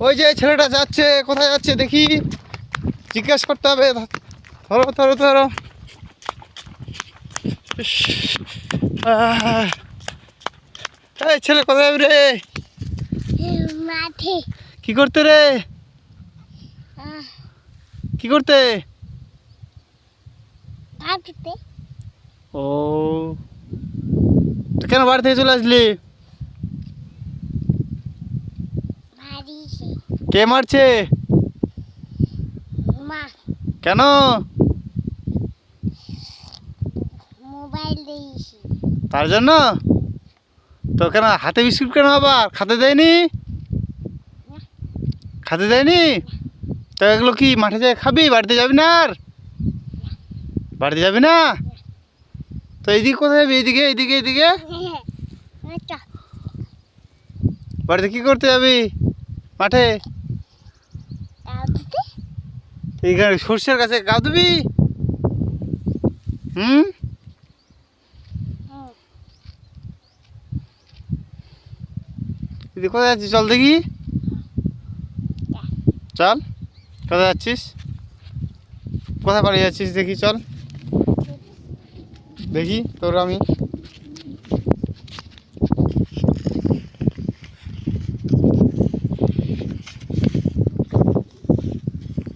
ওই যে ছেলেটা যাচ্ছে, কোথায় যাচ্ছে দেখি, জিজ্ঞেস করতে হবে। ধরো ধরো ধরো। ইস, এই ছেলে কোথায় যাবি রে? মাঠে। কি করতে রে? কি করতে? কাটতে। ও, তো কেন বাড়ি থেকে চলে আসলি? মারিছে। কে মারছে? মা কেন? মোবাইল দিয়েছি। তার জন্য? তো কেন হাতে বিস্কুট কেন আবার খাতে দেয়নি? খাতে দেয়নি? তো এগুলো কি মাঠে যেয়ে খাবি? বাড়িতে যাবি না আর? বাড়িতে যাবি না? তো এইদিকে কোথায় যাবি? এইদিকে এইদিকে এইদিকে বাড়িতে কি করতে যাবি? মাঠে? কাটতে। এইখানে সর্ষের কাছে গা দিবি? হুম, এদিকে কোথায় যাচ্ছিস? চল দেখি, চল। কোথায় যাচ্ছিস? কোথায় পালিয়ে যাচ্ছিস দেখি, চল দেখি তোর আমি